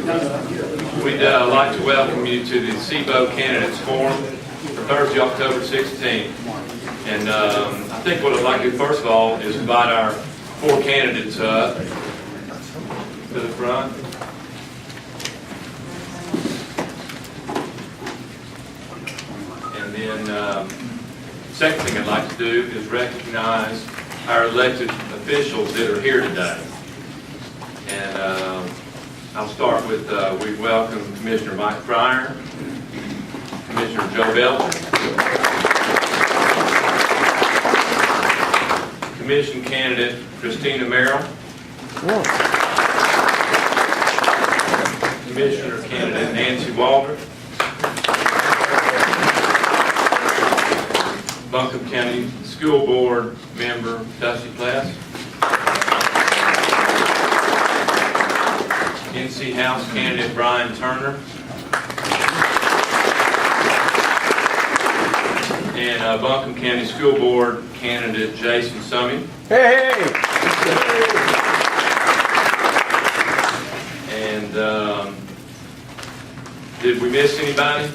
We'd like to welcome you to the CIBO Candidates Forum for Thursday, October 16th. And I think what I'd like to do first of all is invite our 4 candidates up to the front. And then second thing I'd like to do is recognize our elected officials that are here today. And I'll start with, we welcome Commissioner Mike Fryer, Commissioner Joe Belcher, Commission candidate Christina Merrill, Commissioner candidate Nancy Waldron, Buncombe County School Board member Dusty Plass, NC House candidate Brian Turner, and Buncombe County School Board candidate Jason Summey. Hey! And did we miss anybody?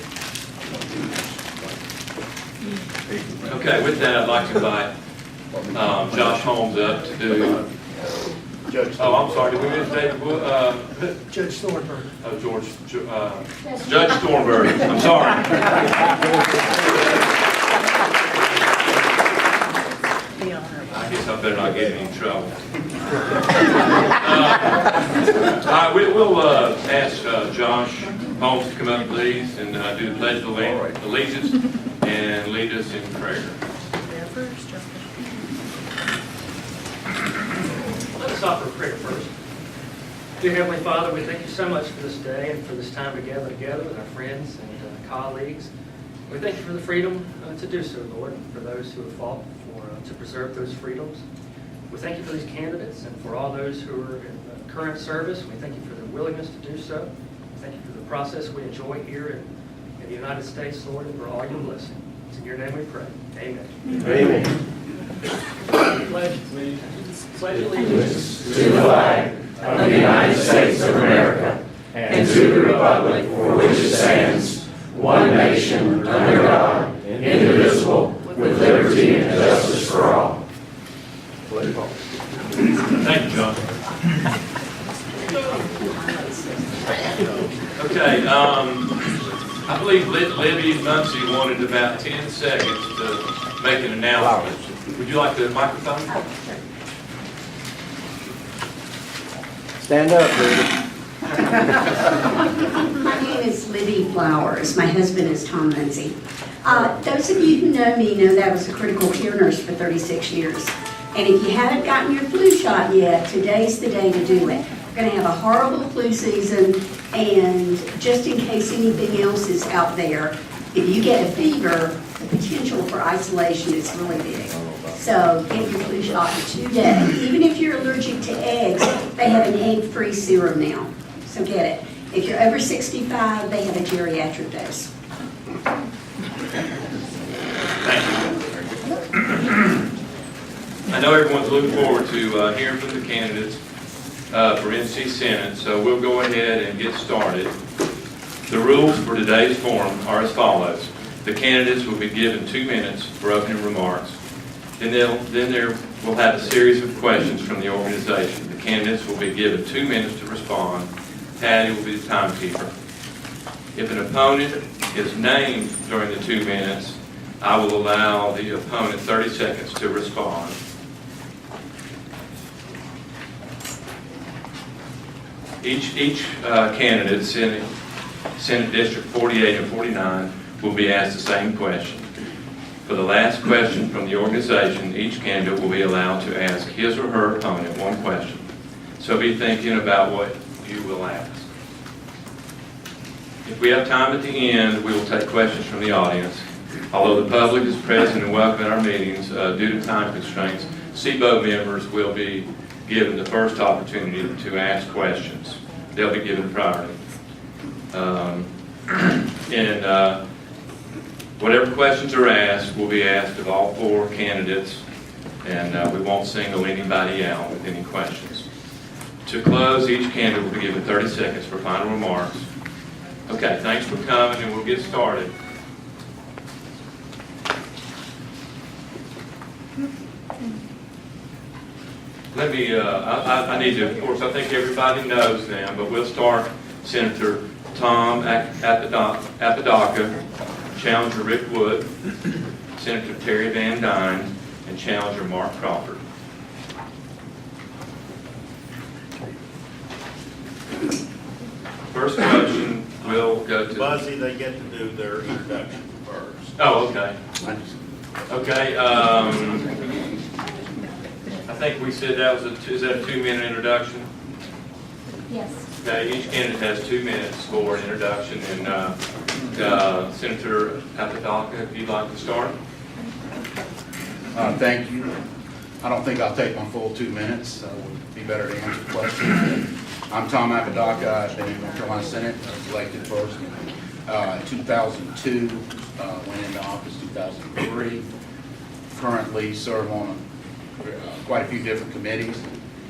Okay, with that I'd like to invite Josh Holmes up to do. Oh, I'm sorry. Did we miss David? Judge Thornburg. Oh, Judge Thornburg. I'm sorry. I guess I better not get in any trouble. All right, we'll ask Josh Holmes to come up, please, and do the Pledge of Allegiance and lead us in prayer. Let us offer a prayer first. Dear Heavenly Father, we thank you so much for this day and for this time to gather together with our friends and colleagues. We thank you for the freedom to do so, Lord, for those who have fought to preserve those freedoms. We thank you for these candidates and for all those who are in current service. We thank you for their willingness to do so. We thank you for the process we enjoy here in the United States, Lord, and for all your blessing. It's in your name we pray. Amen. Amen. Pledge, please. Pledge allegiance To the flag of the United States of America and to the republic for which it stands, one nation, under God, indivisible, with liberty and justice for all. Thank you, John. Okay, I believe Libby Muncie wanted about 10 seconds to make an announcement. Would you like the microphone? Stand up, David. My name is Libby Flowers. My husband is Tom Muncie. Those of you who know me know that I was a critical care nurse for 36 years. And if you haven't gotten your flu shot yet, today's the day to do it. We're going to have a horrible flu season, and just in case anything else is out there, if you get a fever, the potential for isolation is really big. So get your flu shot today. Even if you're allergic to eggs, they have an egg-free serum now. So get it. If you're over 65, they have a geriatric dose. Thank you. I know everyone's looking forward to hearing from the candidates for NC Senate, so we'll go ahead and get started. The rules for today's forum are as follows. The candidates will be given 2 minutes for opening remarks. Then we'll have a series of questions from the organization. The candidates will be given 2 minutes to respond. Patty will be the timekeeper. If an opponent is named during the 2 minutes, I will allow the opponent 30 seconds to respond. Each candidate, Senate District 48 and 49, will be asked the same question. For the last question from the organization, each candidate will be allowed to ask his or her opponent one question. So be thinking about what you will ask. If we have time at the end, we will take questions from the audience. Although the public is present and welcome at our meetings, due to time constraints, CIBO members will be given the first opportunity to ask questions. They'll be given priority. Whatever questions are asked will be asked of all 4 candidates, and we won't single anybody out with any questions. To close, each candidate will be given 30 seconds for final remarks. Okay, thanks for coming, and we'll get started. Let me, I need to, of course, I think everybody knows them, but we'll start Senator Tom Apodaca, Challenger Rick Wood, Senator Terry Van Dyne, and Challenger Mark Crawford. First question will go to... Buzzy, they get to do their introduction first. Oh, okay. Okay, I think we said that was is that a 2-minute introduction? Yes. Okay, each candidate has 2 minutes for an introduction, and Senator Apodaca, if you'd like to start. Thank you. I don't think I'll take my full 2 minutes. It would be better to answer questions. I'm Tom Apodaca. I've been in North Carolina Senate. I was elected first in 2002, went into office 2003. Currently serve on quite a few different committees.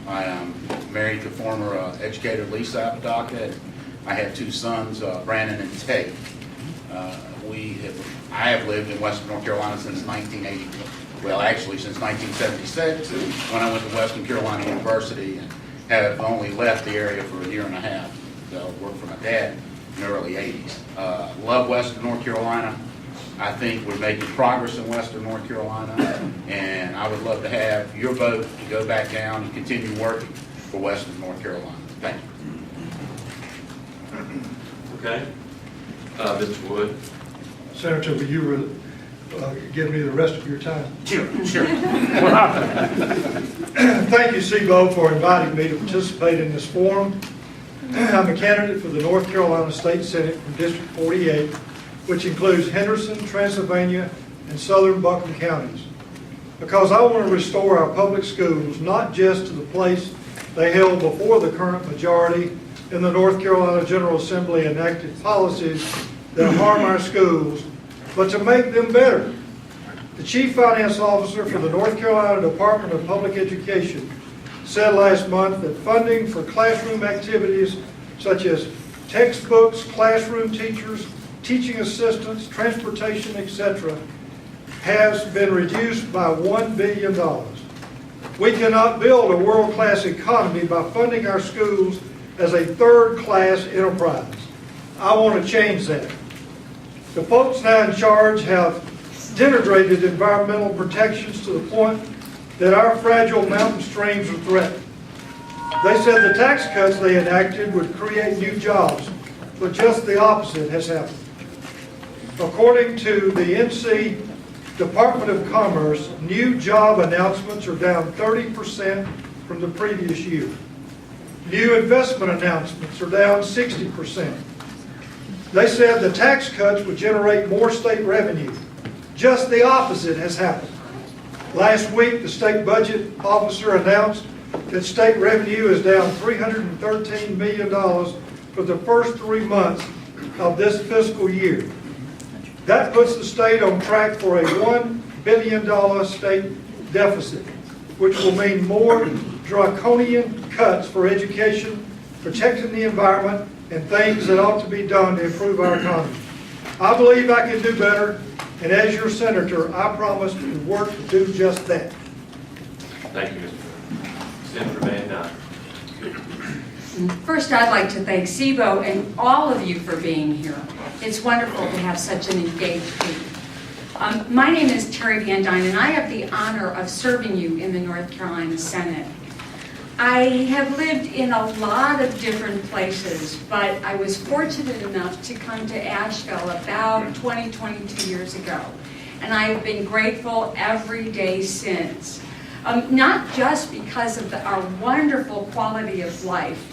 I am married to former educator Lisa Apodaca. I have 2 sons, Brandon and Tate. I have lived in Western North Carolina since 1980. Well, actually since 1976, when I went to Western Carolina University, and have only left the area for a year and a half. So worked for my dad in the early 80s. Love Western North Carolina. I think we're making progress in Western North Carolina, and I would love to have your vote to go back down and continue working for Western North Carolina. Thank you. Okay. Mr. Wood. Senator, will you give me the rest of your time? Sure. Thank you, CIBO, for inviting me to participate in this forum. I'm a candidate for the North Carolina State Senate from District 48, which includes Henderson, Transylvania, and southern Buncombe counties. Because I want to restore our public schools not just to the place they held before the current majority in the North Carolina General Assembly enacted policies that harm our schools, but to make them better. The Chief Finance Officer for the North Carolina Department of Public Education said last month that funding for classroom activities such as textbooks, classroom teachers, teaching assistants, transportation, etc., has been reduced by $1 billion. We cannot build a world-class economy by funding our schools as a third-class enterprise. I want to change that. The folks now in charge have denigrated environmental protections to the point that our fragile mountain streams are threatened. They said the tax cuts they enacted would create new jobs, but just the opposite has happened. According to the NC Department of Commerce, new job announcements are down 30% from the previous year. New investment announcements are down 60%. They said the tax cuts would generate more state revenue. Just the opposite has happened. Last week, the state budget officer announced that state revenue is down $313 million for the first 3 months of this fiscal year. That puts the state on track for a $1 billion state deficit, which will mean more draconian cuts for education, protecting the environment, and things that ought to be done to improve our economy. I believe I can do better, and as your senator, I promise to work to do just that. Thank you, Mr. Senator Van Dyne. First, I'd like to thank CIBO and all of you for being here. It's wonderful to have such an engaged group. My name is Terry Van Dyne, and I have the honor of serving you in the North Carolina Senate. I have lived in a lot of different places, but I was fortunate enough to come to Asheville about 22 years ago, and I have been grateful every day since. Not just because of our wonderful quality of life.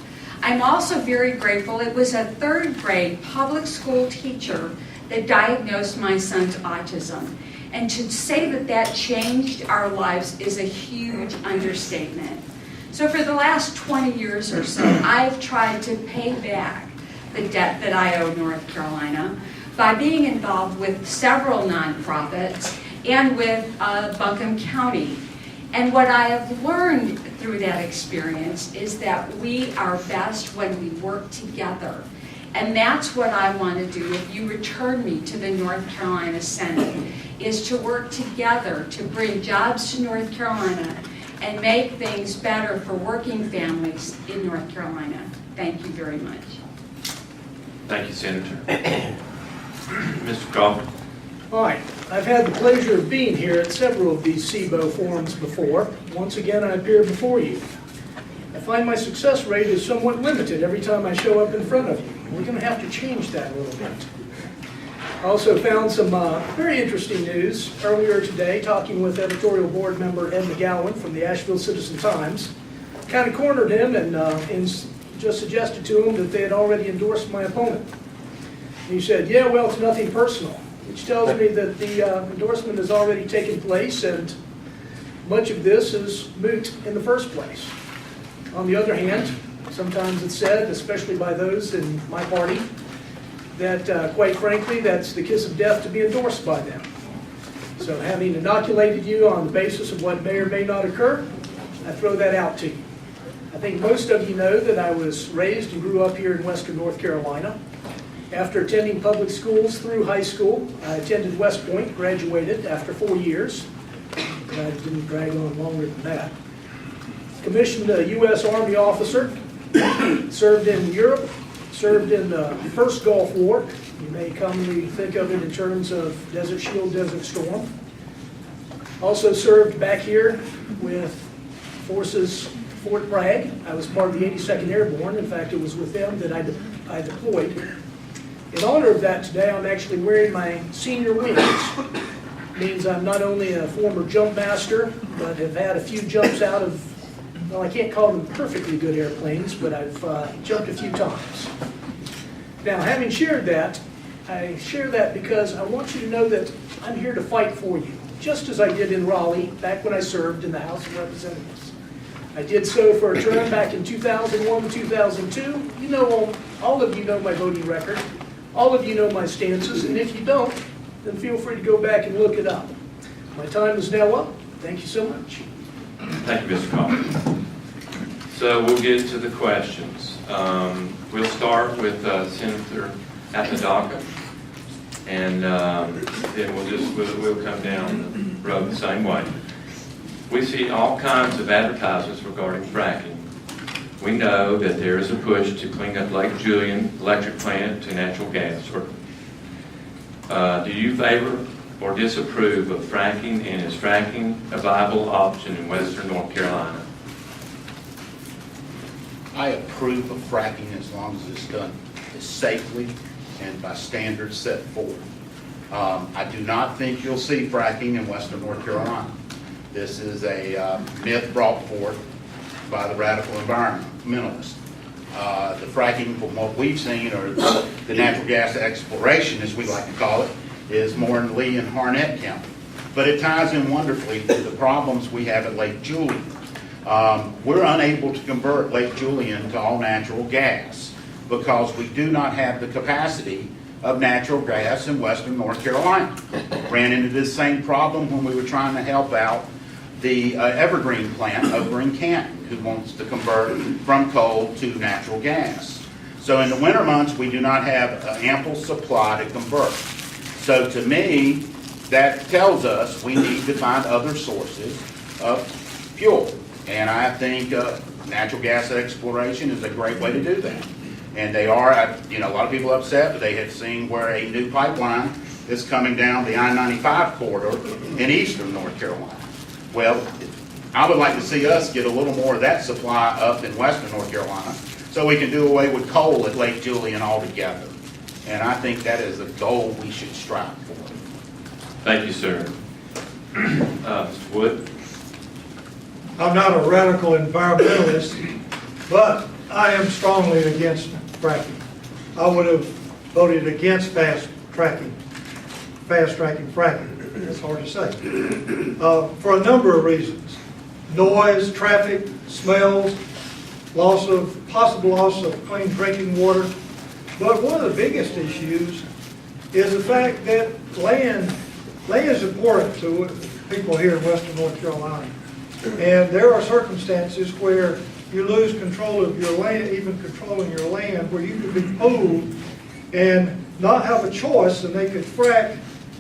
I'm also very grateful it was a 3rd grade public school teacher that diagnosed my son's autism. And to say that that changed our lives is a huge understatement. So for the last 20 years or so, I've tried to pay back the debt that I owe North Carolina by being involved with several nonprofits and with Buncombe County. And what I have learned through that experience is that we are best when we work together. And that's what I want to do if you return me to the North Carolina Senate, is to work together to bring jobs to North Carolina and make things better for working families in North Carolina. Thank you very much. Thank you, Senator. Mr. Crawford. Hi, I've had the pleasure of being here at several of these CIBO forums before. Once again, I appear before you. I find my success rate is somewhat limited every time I show up in front of you. We're going to have to change that a little bit. I also found some very interesting news earlier today, talking with editorial board member Ed McGowan from the Asheville Citizen-Times. Kind of cornered him and just suggested to him that they had already endorsed my opponent. And he said, yeah, well, it's nothing personal, which tells me that the endorsement has already taken place and much of this is moot in the first place. On the other hand, sometimes it's said, especially by those in my party, that quite frankly, that's the kiss of death to be endorsed by them. So having inoculated you on the basis of what may or may not occur, I throw that out to you. I think most of you know that I was raised and grew up here in Western North Carolina. After attending public schools through high school, I attended West Point, graduated after 4 years. I didn't drag on longer than that. Commissioned a U.S. Army officer, served in Europe, served in the first Gulf War. You may commonly think of it in terms of Desert Shield, Desert Storm. Also served back here with Forces Fort Bragg. I was part of the 82nd Airborne. In fact, it was with them that I deployed. In honor of that today, I'm actually wearing my senior wings. Means I'm not only a former jump master, but have had a few jumps out of, well, I can't call them perfectly good airplanes, but I've jumped a few times. Now, having shared that, I share that because I want you to know that I'm here to fight for you, just as I did in Raleigh back when I served in the House of Representatives. I did so for a term back in 2001 to 2002. You know, all of you know my voting record. All of you know my stances, and if you don't, then feel free to go back and look it up. My time is now up. Thank you so much. Thank you, Mr. Crawford. So we'll get to the questions. We'll start with Senator Apodaca, and then we'll come down the road the same way. We see all kinds of advertisements regarding fracking. We know that there is a push to clean up Lake Julian electric plant to natural gas. Do you favor or disapprove of fracking, and is fracking a viable option in Western North Carolina? I approve of fracking as long as it's done safely and by standards set forth. I do not think you'll see fracking in Western North Carolina. This is a myth brought forth by the radical environmentalists. The fracking, from what we've seen, or the natural gas exploration, as we like to call it, is more in Lee and Harnett County. But it ties in wonderfully to the problems we have at Lake Julian. We're unable to convert Lake Julian to all natural gas because we do not have the capacity of natural gas in Western North Carolina. Ran into this same problem when we were trying to help out the Evergreen plant over in Canton, who wants to convert from coal to natural gas. So in the winter months, we do not have ample supply to convert. So to me, that tells us we need to find other sources of fuel. And I think natural gas exploration is a great way to do that. And they are, a lot of people are upset, but they have seen where a new pipeline is coming down the I-95 corridor in eastern North Carolina. Well, I would like to see us get a little more of that supply up in western North Carolina so we can do away with coal at Lake Julian altogether. And I think that is a goal we should strive for. Thank you, sir. Mr. Wood? I'm not a radical environmentalist, but I am strongly against fracking. I would have voted against fast tracking fracking. It's hard to say. For a number of reasons. Noise, traffic, smells, possible loss of clean drinking water. But one of the biggest issues is the fact that land is important to people here in Western North Carolina. And there are circumstances where you lose control of your land, even controlling your land, where you could be pooled and not have a choice, and they could frack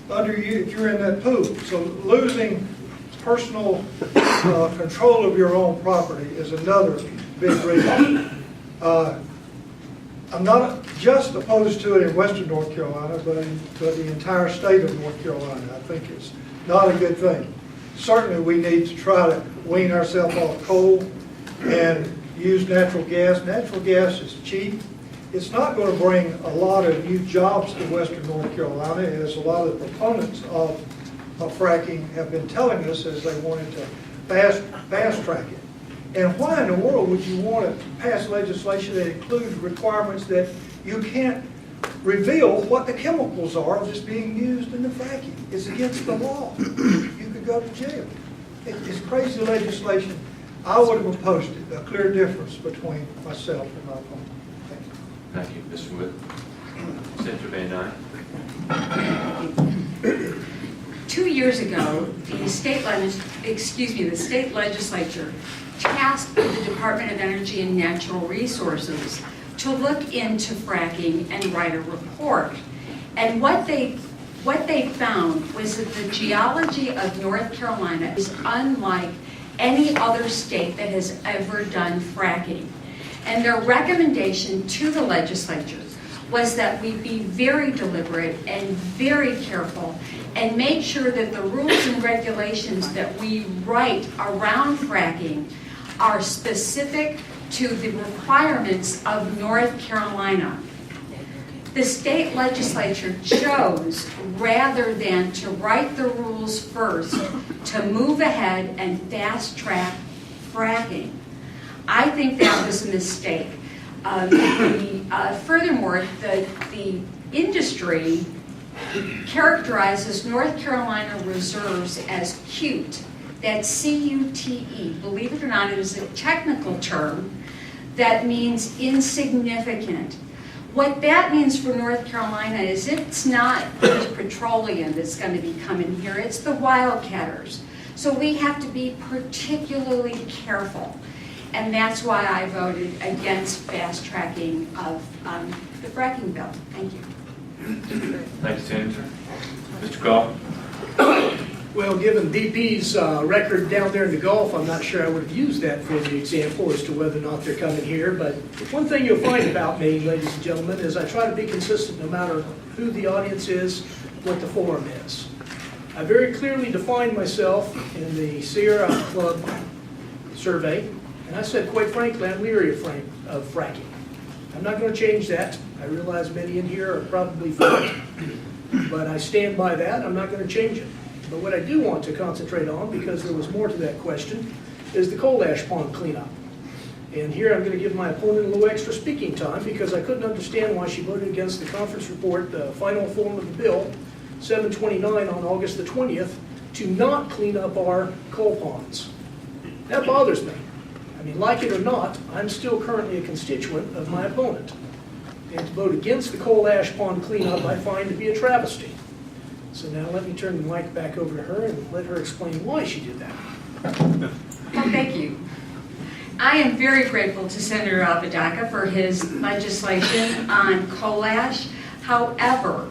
under you if you're in that pool. So losing personal control of your own property is another big reason. I'm not just opposed to it in western North Carolina, but the entire state of North Carolina. I think it's not a good thing. Certainly we need to try to wean ourselves off coal and use natural gas. Natural gas is cheap. It's not going to bring a lot of new jobs to western North Carolina, as a lot of the proponents of fracking have been telling us, as they wanted to fast track it. And why in the world would you want to pass legislation that includes requirements that you can't reveal what the chemicals are that's being used in the fracking? It's against the law. You could go to jail. It's crazy legislation. I would have opposed it. A clear difference between myself and my opponent. Thank you, Mr. Wood. Senator Van Dyne. 2 years ago, the state legislature tasked the Department of Energy and Natural Resources to look into fracking and write a report. And what they found was that the geology of North Carolina is unlike any other state that has ever done fracking. And their recommendation to the legislature was that we be very deliberate and very careful and make sure that the rules and regulations that we write around fracking are specific to the requirements of North Carolina. The state legislature chose, rather than to write the rules first, to move ahead and fast track fracking. I think that was a mistake. Furthermore, the industry characterizes North Carolina reserves as CUTE. That's C-U-T-E. Believe it or not, it is a technical term that means insignificant. What that means for North Carolina is it's not the petroleum that's going to be coming here, it's the wildcatters. So we have to be particularly careful. And that's why I voted against fast tracking of the fracking bill. Thank you. Thank you, Senator. Mr. Crawford. Well, given DP's record down there in the Gulf, I'm not sure I would have used that for the example as to whether or not they're coming here. But one thing you'll find about me, ladies and gentlemen, is I try to be consistent no matter who the audience is, what the forum is. I very clearly defined myself in the Sierra Club survey, and I said, quite frankly, I'm leery of fracking. I'm not going to change that. I realize many in here are probably for it, but I stand by that. I'm not going to change it. But what I do want to concentrate on, because there was more to that question, is the coal ash pond cleanup. And here I'm going to give my opponent a little extra speaking time because I couldn't understand why she voted against the conference report, the final form of the bill, 729 on August the 20th, to not clean up our coal ponds. That bothers me. I mean, like it or not, I'm still currently a constituent of my opponent. And to vote against the coal ash pond cleanup I find to be a travesty. So now let me turn the mic back over to her and let her explain why she did that. Well, thank you. I am very grateful to Senator Apodaca for his legislation on coal ash. However,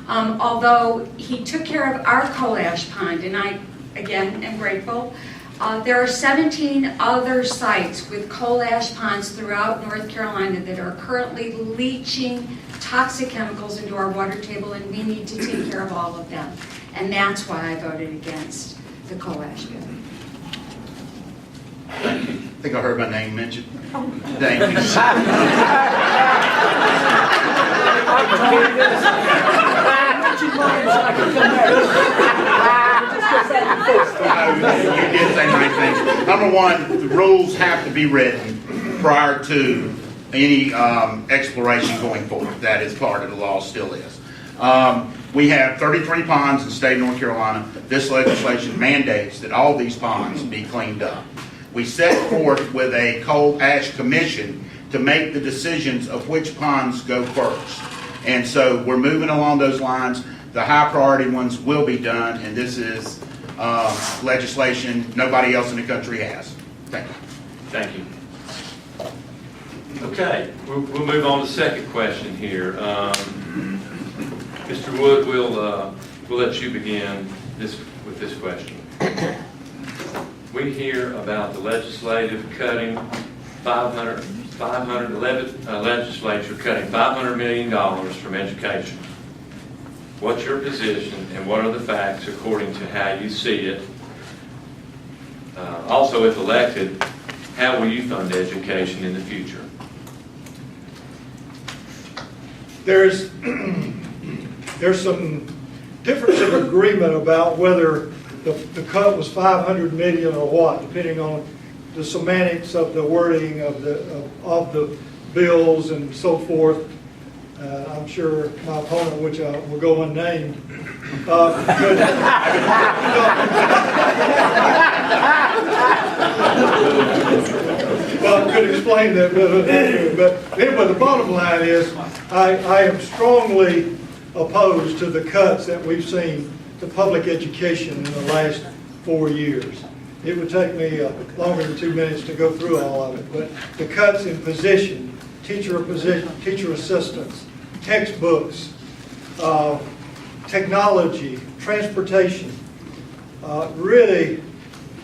although he took care of our coal ash pond, and I, again, am grateful, there are 17 other sites with coal ash ponds throughout North Carolina that are currently leaching toxic chemicals into our water table, and we need to take care of all of them. And that's why I voted against the coal ash bill. I think I heard my name mentioned. Thank you. You did say nice things. Number one, the rules have to be written prior to any exploration going forward. That is part of the law, still is. We have 33 ponds in the state of North Carolina. This legislation mandates that all these ponds be cleaned up. We set forth with a coal ash commission to make the decisions of which ponds go first. And so we're moving along those lines. The high priority ones will be done, and this is legislation nobody else in the country has. Thank you. Thank you. Okay, we'll move on to the second question here. Mr. Wood, we'll let you begin with this question. We hear about the legislature cutting legislature cutting $500 million from education. What's your position and what are the facts according to how you see it? Also, if elected, how will you fund education in the future? There's some difference of agreement about whether the cut was 500 million or what, depending on the semantics of the wording of the bills and so forth. I'm sure my opponent, which will go unnamed, could explain that better. But anyway, the bottom line is I am strongly opposed to the cuts that we've seen to public education in the last 4 years. It would take me longer than 2 minutes to go through all of it, but the cuts in position, teacher assistants, textbooks, technology, transportation, really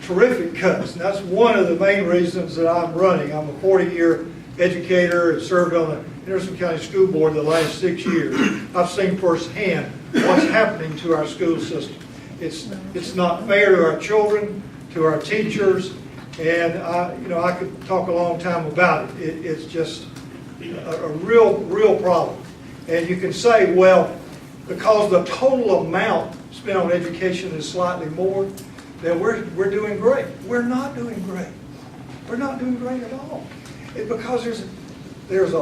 terrific cuts. And that's one of the main reasons that I'm running. I'm a 40-year educator and served on the Henderson County School Board the last 6 years. I've seen firsthand what's happening to our school system. It's not fair to our children, to our teachers, and I could talk a long time about it. It's just a real problem. And you can say, well, because the total amount spent on education is slightly more, then we're doing great. We're not doing great. We're not doing great at all. It's because there's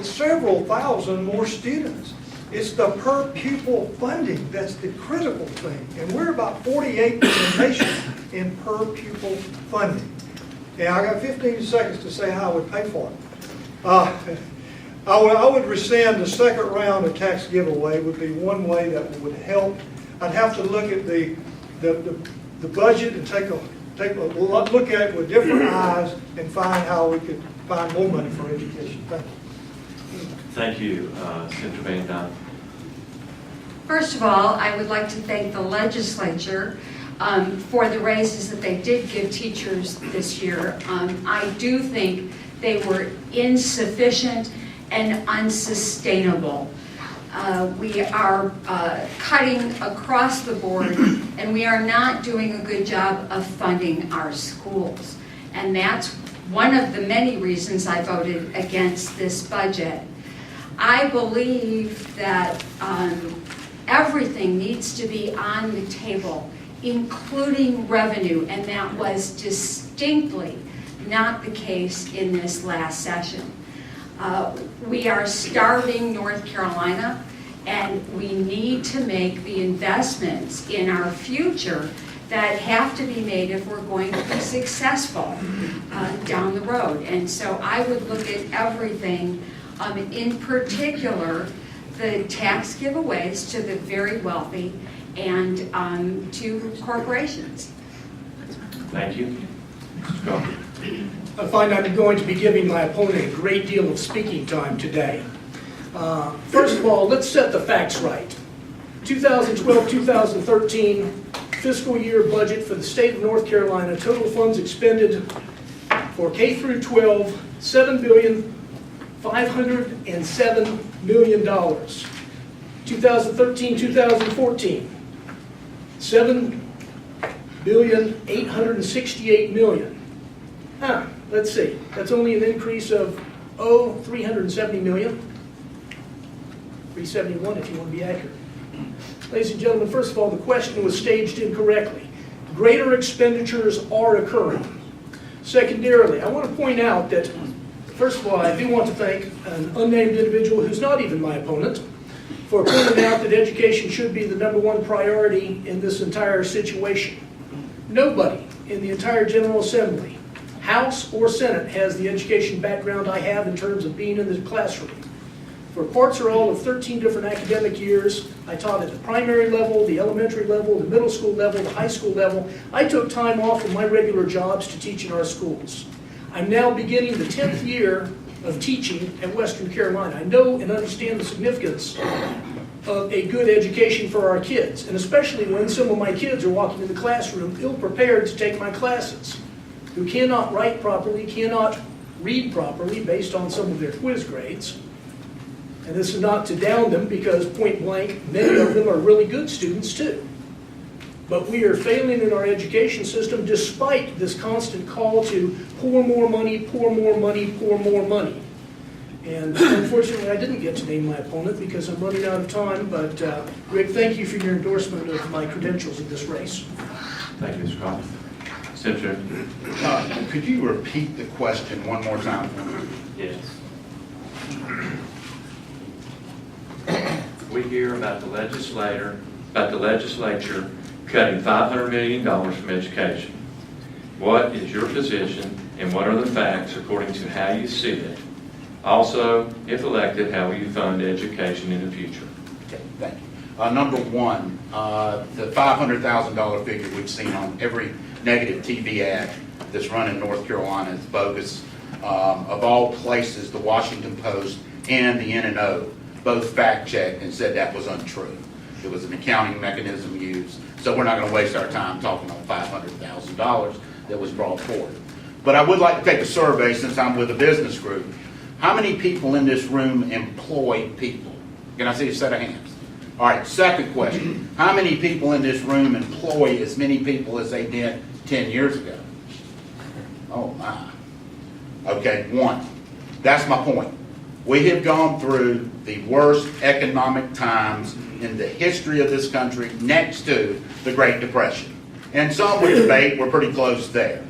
several thousand more students. It's the per pupil funding that's the critical thing. And we're about 48th in the nation in per pupil funding. And I got 15 seconds to say how I would pay for it. I would rescind the second round of tax giveaway would be one way that would help. I'd have to look at the budget and take a look at it with different eyes and find how we could find more money for education. Thank you. Thank you, Senator Van Dyne. First of all, I would like to thank the legislature for the raises that they did give teachers this year. I do think they were insufficient and unsustainable. We are cutting across the board, and we are not doing a good job of funding our schools. And that's one of the many reasons I voted against this budget. I believe that everything needs to be on the table, including revenue, and that was distinctly not the case in this last session. We are starving North Carolina, and we need to make the investments in our future that have to be made if we're going to be successful down the road. And so I would look at everything, in particular, the tax giveaways to the very wealthy and to corporations. Thank you. Mr. Coffey. I find I'm going to be giving my opponent a great deal of speaking time today. First of all, let's set the facts right. 2012-2013 fiscal year budget for the state of North Carolina, total funds expended for K through 12, $7,507 million. 2013-2014, $7,868 million. Let's see, that's only an increase of, $370 million. 371 if you want to be accurate. Ladies and gentlemen, first of all, the question was staged incorrectly. Greater expenditures are occurring. Secondarily, I want to point out that, first of all, I do want to thank an unnamed individual who's not even my opponent for pointing out that education should be the #1 priority in this entire situation. Nobody in the entire General Assembly, House or Senate, has the education background I have in terms of being in the classroom. For parts or all of 13 different academic years, I taught at the primary level, the elementary level, the middle school level, the high school level. I took time off from my regular jobs to teach in our schools. I'm now beginning the 10th year of teaching at Western Carolina. I know and understand the significance of a good education for our kids, and especially when some of my kids are walking in the classroom ill-prepared to take my classes, who cannot write properly, cannot read properly based on some of their quiz grades. And this is not to down them, because point blank, many of them are really good students too. But we are failing in our education system despite this constant call to pour more money, pour more money, pour more money. And unfortunately, I didn't get to name my opponent because I'm running out of time, but Rick, thank you for your endorsement of my credentials in this race. Thank you, Mr. Crawford. Senator? Could you repeat the question one more time? Yes. We hear about the legislature cutting $500 million from education. What is your position and what are the facts according to how you see it? Also, if elected, how will you fund education in the future? Okay, thank you. Number one, the $500,000 figure we've seen on every negative TV ad that's run in North Carolina is bogus. Of all places, the Washington Post and the N&O both fact-checked and said that was untrue. It was an accounting mechanism used, so we're not going to waste our time talking on $500,000 that was brought forward. But I would like to take a survey, since I'm with a business group. How many people in this room employ people? Can I see a set of hands? All right, second question. How many people in this room employ as many people as they did 10 years ago? Oh, my. Okay, one. That's my point. We have gone through the worst economic times in the history of this country, next to the Great Depression. And some would debate we're pretty close there.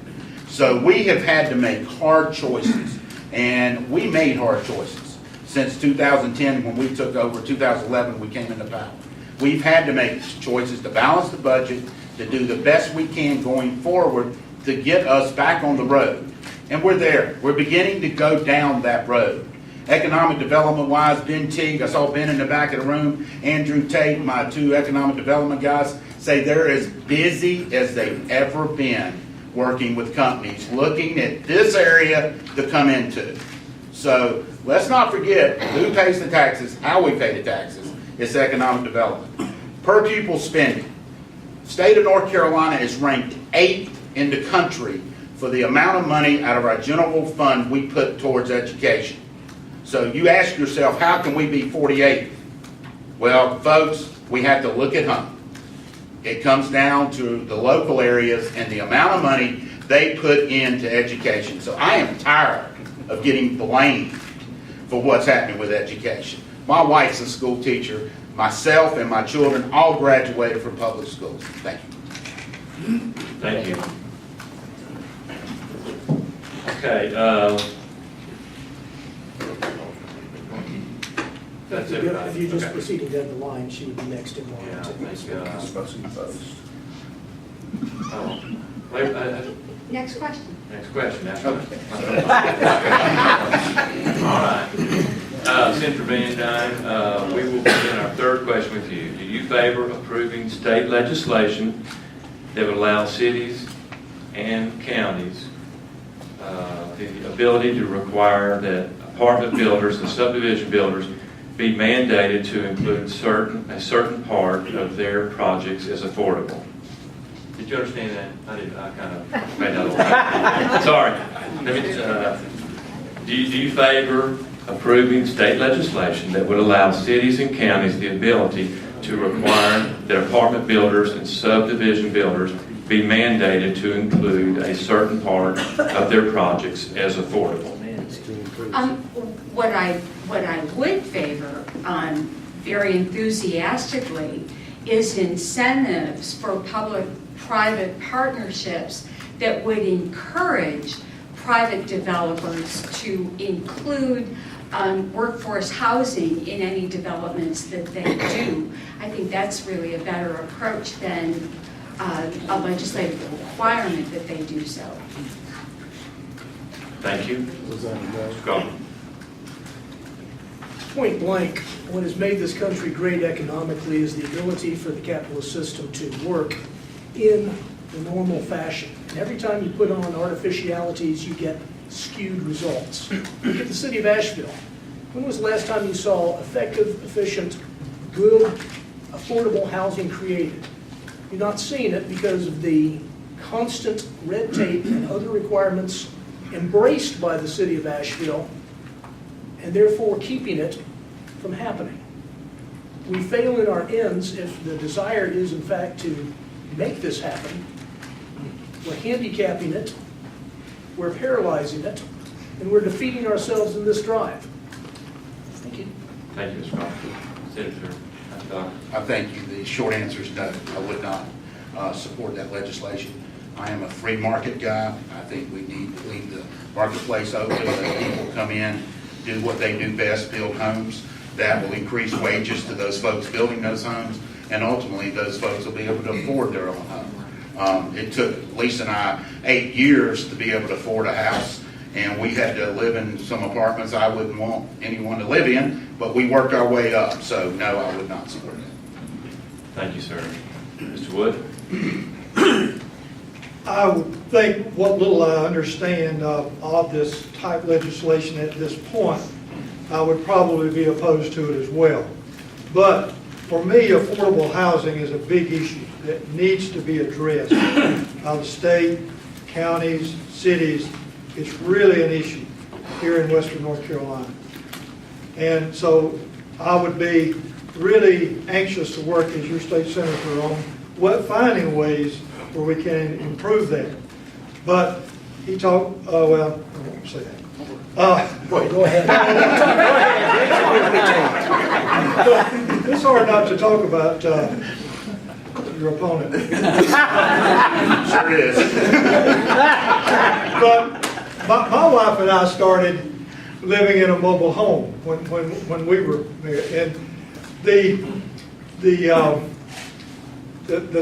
So we have had to make hard choices, and we made hard choices. Since 2010, when we took over, 2011, we came into power. We've had to make choices to balance the budget, to do the best we can going forward to get us back on the road. And we're there. We're beginning to go down that road. Economic development-wise, Ben Teague, I saw Ben in the back of the room, Andrew Tate, my two economic development guys, say they're as busy as they've ever been working with companies, looking at this area to come into. So let's not forget who pays the taxes, how we pay the taxes. It's economic development. Per pupil spending. State of North Carolina is ranked 8th in the country for the amount of money out of our general fund we put towards education. So you ask yourself, how can we be 48th? Well, folks, we have to look at home. It comes down to the local areas and the amount of money they put into education. So I am tired of getting blamed for what's happening with education. My wife's a school teacher. Myself and my children all graduated from public schools. Thank you. Thank you. Okay, that's everybody. If you just Okay. proceeded down the line, she would be next in line. Yeah, I think, Supposed to be first. oh, wait, Next question. next question. After All right. Senator Van Dyne, we will begin our third question with you. Do you favor approving state legislation that would allow cities and counties the ability to require that apartment builders and subdivision builders be mandated to include a certain part of their projects as affordable? Did you understand that? I kind of made that a little sorry. Do you favor approving state legislation that would allow cities and counties the ability to require that apartment builders and subdivision builders be mandated to include a certain part of their projects as affordable? What I would favor very enthusiastically is incentives for public-private partnerships that would encourage private developers to include workforce housing in any developments that they do. I think that's really a better approach than a legislative requirement that they do so. Thank you. Mr. Goldman. Point blank, what has made this country great economically is the ability for the capitalist system to work in the normal fashion. And every time you put on artificialities, you get skewed results. Look at the city of Asheville. When was the last time you saw effective, efficient, good, affordable housing created? You're not seeing it because of the constant red tape and other requirements embraced by the city of Asheville, and therefore keeping it from happening. We fail in our ends if the desire is in fact to make this happen. We're handicapping it, we're paralyzing it, and we're defeating ourselves in this drive. Thank you. Thank you, Mr. Crawford. Senator Doc. I thank you. The short answer is no. I would not support that legislation. I am a free market guy. I think we need to leave the marketplace open, let people come in, do what they do best, build homes. That will increase wages to those folks building those homes, and ultimately those folks will be able to afford their own home. It took Lisa and I 8 years to be able to afford a house, and we had to live in some apartments I wouldn't want anyone to live in, but we worked our way up. So no, I would not support that. Thank you, sir. Mr. Wood? I would think what little I understand of this type legislation at this point, I would probably be opposed to it as well. But for me, affordable housing is a big issue that needs to be addressed by the state, counties, cities. It's really an issue here in Western North Carolina. And so I would be really anxious to work as your state senator on finding ways where we can improve that. But he talked, well, I won't say that. Go ahead. It's hard not to talk about your opponent. Sure is. But my wife and I started living in a mobile home when we were there, and the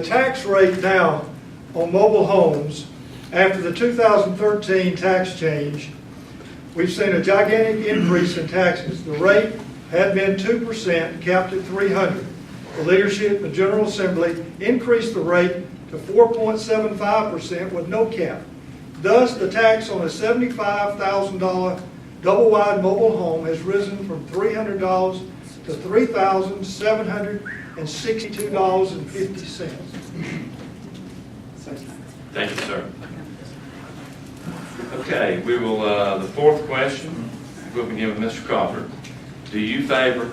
tax rate now on mobile homes after the 2013 tax change, we've seen a gigantic increase in taxes. The rate had been 2%, capped at $300. The leadership in the General Assembly increased the rate to 4.75% with no cap. Thus, the tax on a $75,000 double-wide mobile home has risen from $300 to $3,762.50. Thank you, sir. Okay, we will, the fourth question, we'll begin with Mr. Crawford. Do you favor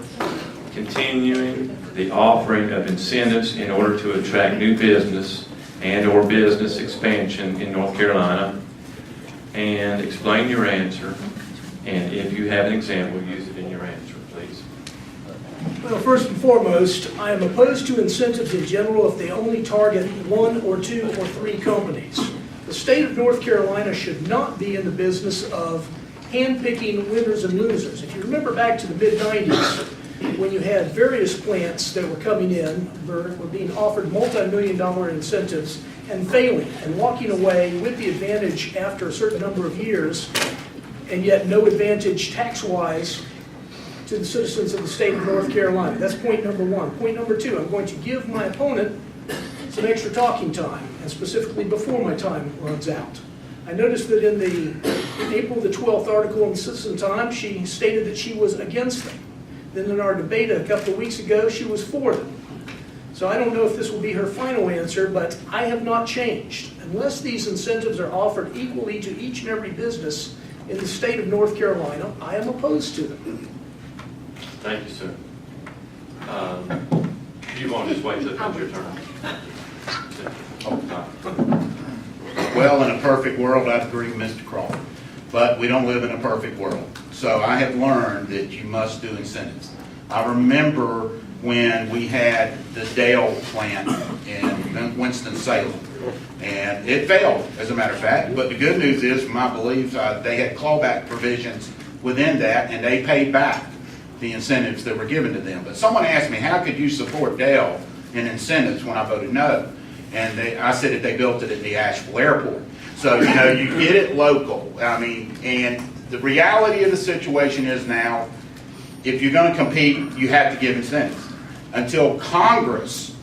continuing the offering of incentives in order to attract new business and/or business expansion in North Carolina? And explain your answer. And if you have an example, use it in your answer, please. Well, first and foremost, I am opposed to incentives in general if they only target 1 or 2 or 3 companies. The state of North Carolina should not be in the business of handpicking winners and losers. If you remember back to the mid-90s, when you had various plants that were coming in, were being offered multi-million-dollar incentives and failing and walking away with the advantage after a certain number of years, and yet no advantage tax-wise to the citizens of the state of North Carolina. That's point number 1. Point number 2, I'm going to give my opponent some extra talking time, and specifically before my time runs out. I noticed that in the April the 12th article in the Citizen-Times, she stated that she was against them. Then in our debate a couple of weeks ago, she was for them. So I don't know if this will be her final answer, but I have not changed. Unless these incentives are offered equally to each and every business in the state of North Carolina, I am opposed to them. Thank you, sir. You want to just wait till it comes your turn? Well, in a perfect world, I'd agree with Mr. Crawford, but we don't live in a perfect world. So I have learned that you must do incentives. I remember when we had the Dale plant in Winston-Salem, and it failed, as a matter of fact. But the good news is, from my belief, they had clawback provisions within that, and they paid back the incentives that were given to them. But someone asked me, how could you support Dale in incentives when I voted no? And I said that they built it at the Asheville Airport. So, you know, you get it local. I mean, and the reality of the situation is now, if you're going to compete, you have to give incentives. Until Congress,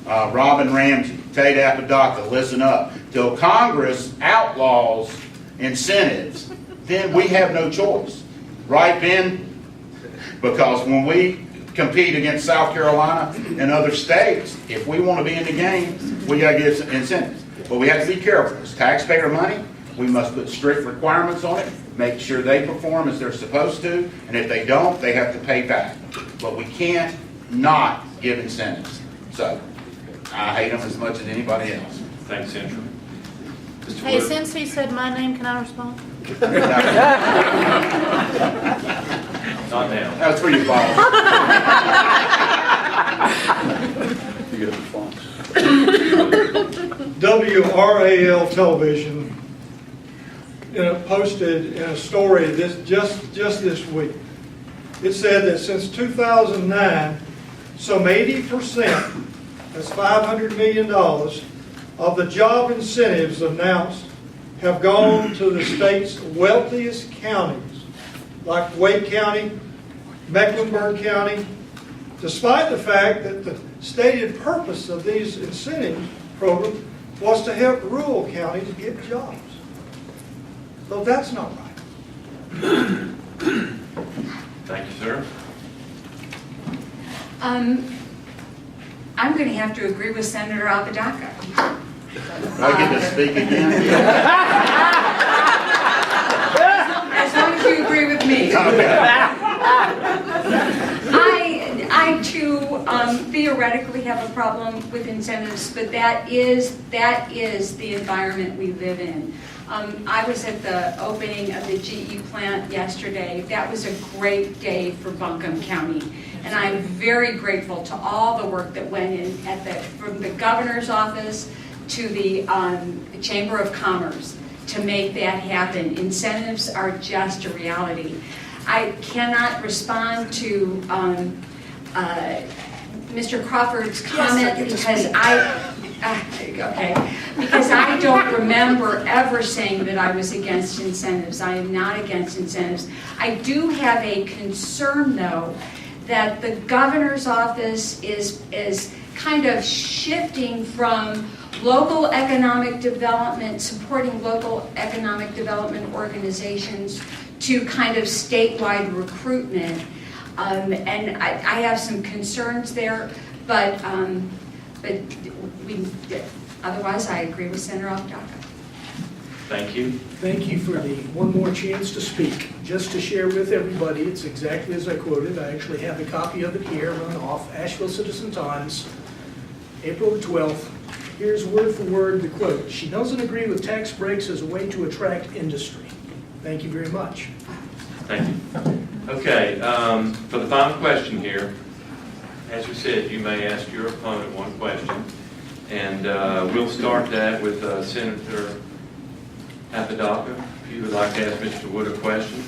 Robin Ramsey, Tate Apodaca, listen up, till Congress outlaws incentives, then we have no choice. Right, Ben? Because when we compete against South Carolina and other states, if we want to be in the game, we got to give incentives. But we have to be careful. It's taxpayer money. We must put strict requirements on it, make sure they perform as they're supposed to, and if they don't, they have to pay back. But we can't not give incentives. So, I hate them as much as anybody else. Thanks, Senator. Mr. Hey, Wood. since he said my name, can I respond? Not now. That was for you, Bob. You get a response. WRAL Television posted in a story just this week. It said that since 2009, some 80%, that's $500 million, of the job incentives announced have gone to the state's wealthiest counties, like Wake County, Mecklenburg County, despite the fact that the stated purpose of these incentive programs was to help rural counties get jobs. So that's not right. Thank you, sir. I'm going to have to agree with Senator Apodaca. I get to speak again? As long as you agree with me. I too theoretically have a problem with incentives, but that is the environment we live in. I was at the opening of the GE plant yesterday. That was a great day for Buncombe County. And I'm very grateful to all the work that went in from the governor's office to the Chamber of Commerce to make that happen. Incentives are just a reality. I cannot respond to Mr. Crawford's comment because I don't remember ever saying that I was against incentives. I am not against incentives. I do have a concern, though, that the governor's office is kind of shifting from local economic development, supporting local economic development organizations, to kind of statewide recruitment. And I have some concerns there, but otherwise I agree with Senator Apodaca. Thank you. Thank you for the one more chance to speak. Just to share with everybody, it's exactly as I quoted. I actually have a copy of it here, run off Asheville Citizen-Times, April the 12th. Here's word for word the quote. She doesn't agree with tax breaks as a way to attract industry. Thank you very much. Thank you. Okay, for the final question here, as we said, you may ask your opponent one question, and we'll start that with Senator Apodaca. If you would like to ask Mr. Wood a question.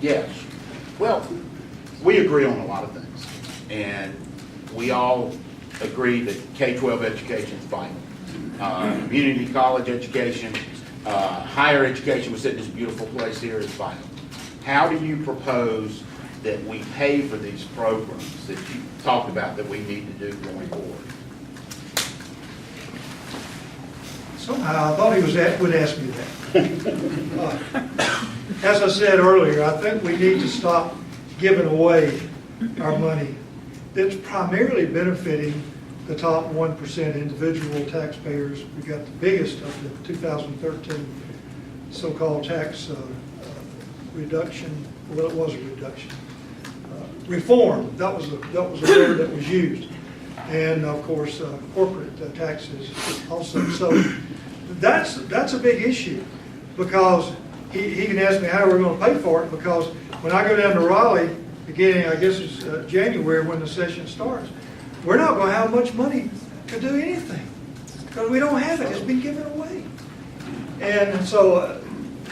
Yes. Well, we agree on a lot of things, and we all agree that K-12 education is vital. Community college education, higher education, we sit in this beautiful place here, is vital. How do you propose that we pay for these programs that you talked about that we need to do going forward? Somehow, I thought he would ask me that. As I said earlier, I think we need to stop giving away our money that's primarily benefiting the top 1% individual taxpayers. We got the biggest of the 2013 so-called tax reduction. Well, it was a reduction. Reform, that was a word that was used. And of course, corporate taxes also. So that's a big issue, because he can ask me how we're going to pay for it, because when I go down to Raleigh, beginning, I guess it's January when the session starts, we're not going to have much money to do anything, because we don't have it. It's been given away. And so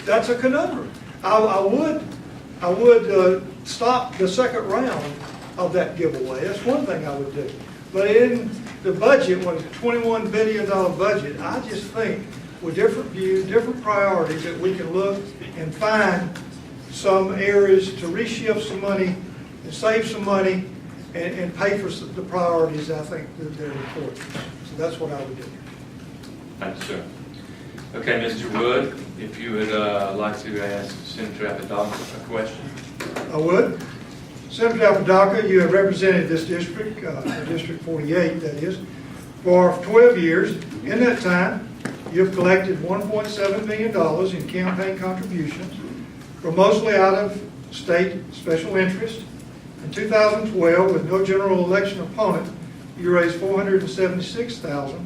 that's a conundrum. I would stop the second round of that giveaway. That's one thing I would do. But in the budget, what is it, $21 billion budget, I just think with different views, different priorities, that we can look and find some areas to reshift some money and save some money and pay for the priorities I think that they're important. So that's what I would do. Thank you, sir. Okay, Mr. Wood, if you would like to ask Senator Apodaca a question. I would. Senator Apodaca, you have represented this district, District 48 that is, for 12 years. In that time, you have collected $1.7 million in campaign contributions from mostly out of state special interest. In 2012, with no general election opponent, you raised $476,000.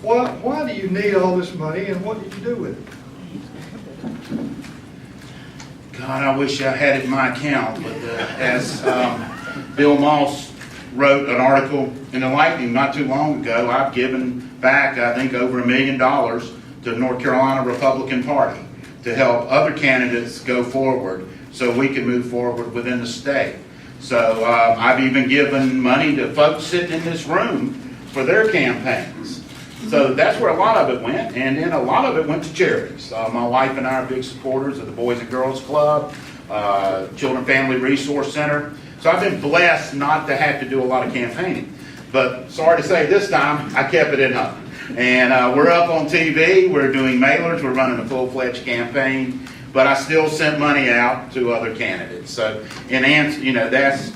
Why do you need all this money, and what did you do with it? God, I wish I had it in my account, but as Bill Moss wrote an article in the Lightning not too long ago, I've given back, I think, over $1 million to the North Carolina Republican Party to help other candidates go forward so we can move forward within the state. So I've even given money to folks sitting in this room for their campaigns. So that's where a lot of it went, and then a lot of it went to charities. My wife and I are big supporters of the Boys and Girls Club, Children Family Resource Center. So I've been blessed not to have to do a lot of campaigning. But sorry to say, this time I kept it at home. And we're up on TV, we're doing mailers, we're running a full-fledged campaign, but I still sent money out to other candidates. So in answer, you know, that's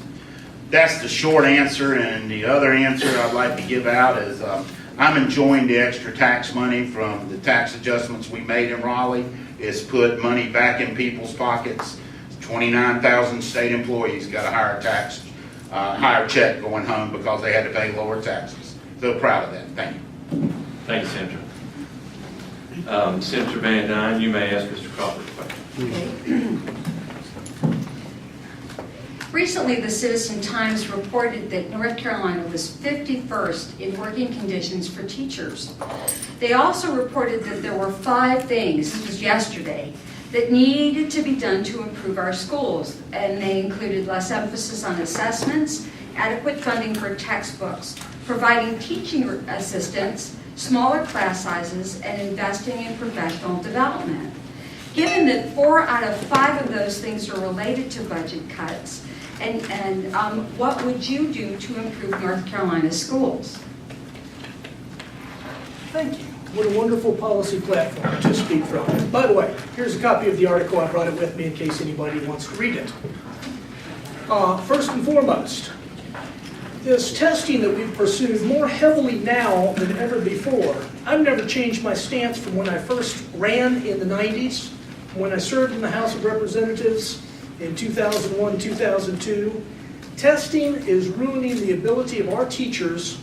the short answer, and the other answer I'd like to give out is I'm enjoying the extra tax money from the tax adjustments we made in Raleigh. It's put money back in people's pockets. 29,000 state employees got a higher check going home because they had to pay lower taxes. So proud of that. Thank you. Thank you, Senator. Senator Van Dyne, you may ask Mr. Crawford a question. Recently, the Citizen Times reported that North Carolina was 51st in working conditions for teachers. They also reported that there were 5 things, this was yesterday, that needed to be done to improve our schools, and they included less emphasis on assessments, adequate funding for textbooks, providing teaching assistants, smaller class sizes, and investing in professional development. Given that 4 out of 5 of those things are related to budget cuts, and what would you do to improve North Carolina's schools? Thank you. What a wonderful policy platform to speak from. By the way, here's a copy of the article. I brought it with me in case anybody wants to read it. First and foremost, this testing that we've pursued more heavily now than ever before. I've never changed my stance from when I first ran in the 90s, when I served in the House of Representatives in 2001, 2002. Testing is ruining the ability of our teachers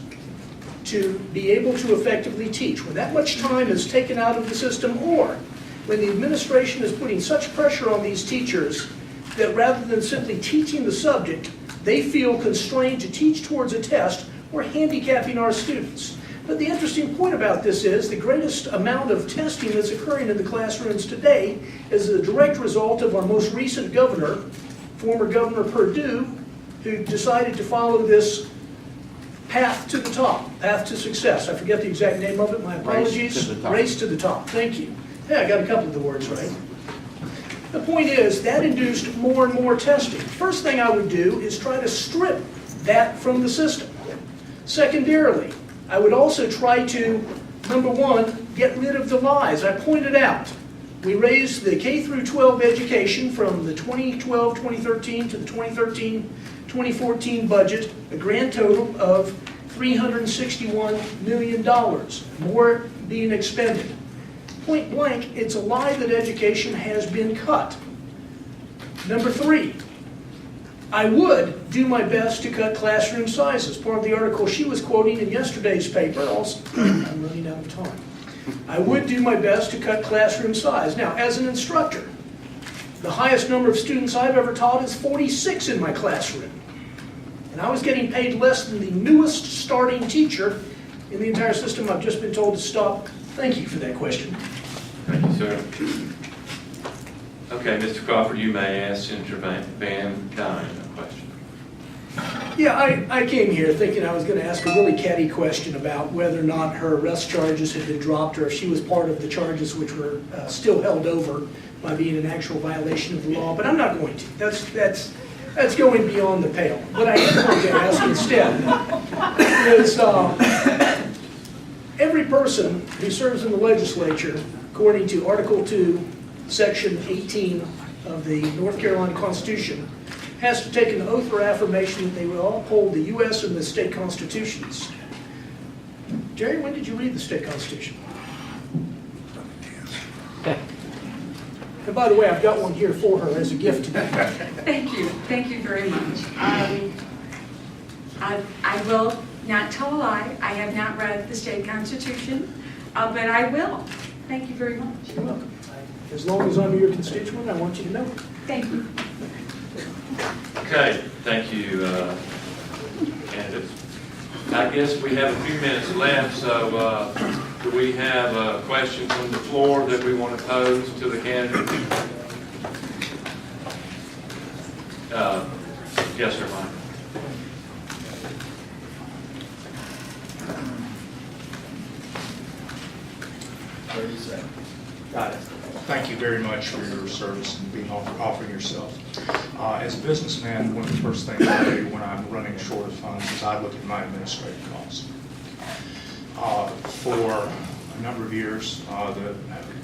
to be able to effectively teach. When that much time is taken out of the system, or when the administration is putting such pressure on these teachers that rather than simply teaching the subject, they feel constrained to teach towards a test, we're handicapping our students. But the interesting point about this is the greatest amount of testing that's occurring in the classrooms today is a direct result of our most recent governor, former Governor Perdue, who decided to follow this path to the top, path to success. I forget the exact name of it, my apologies. Race to the top. Race to the top, thank you. Yeah, I got a couple of the words right. The point is, that induced more and more testing. First thing I would do is try to strip that from the system. Secondarily, I would also try to, number one, get rid of the lies. I pointed out, we raised the K through 12 education from the 2012-2013 to the 2013-2014 budget, a grand total of $361 million, more being expended. Point blank, it's a lie that education has been cut. Number 3, I would do my best to cut classroom sizes. Part of the article she was quoting in yesterday's paper, also, I'm running out of time. I would do my best to cut classroom size. Now, as an instructor, the highest number of students I've ever taught is 46 in my classroom. And I was getting paid less than the newest starting teacher in the entire system. I've just been told to stop. Thank you for that question. Thank you, sir. Okay, Mr. Crawford, you may ask Senator Van Dyne a question. Yeah, I came here thinking I was going to ask a really catty question about whether or not her arrest charges had been dropped or if she was part of the charges which were still held over by being an actual violation of the law, but I'm not going to. That's going beyond the pale. What I am going to ask instead is every person who serves in the legislature, according to Article 2, Section 18 of the North Carolina Constitution, has to take an oath or affirmation that they will uphold the U.S. and the state constitutions. Jerry, when did you read the state constitution? And by the way, I've got one here for her as a gift today. Thank you very much. I will not tell a lie, I have not read the state constitution, but I will. Thank you very much. You're welcome. As long as I'm your constituent, I want you to know. Thank you. Okay, thank you, candidates. I guess we have a few minutes left, so do we have a question from the floor that we want to pose to the candidates? Yes, sir, Mike. Thank you very much for your service and being offering yourself. As a businessman, one of the first things I do when I'm running short of funds is I look at my administrative costs. For a number of years, the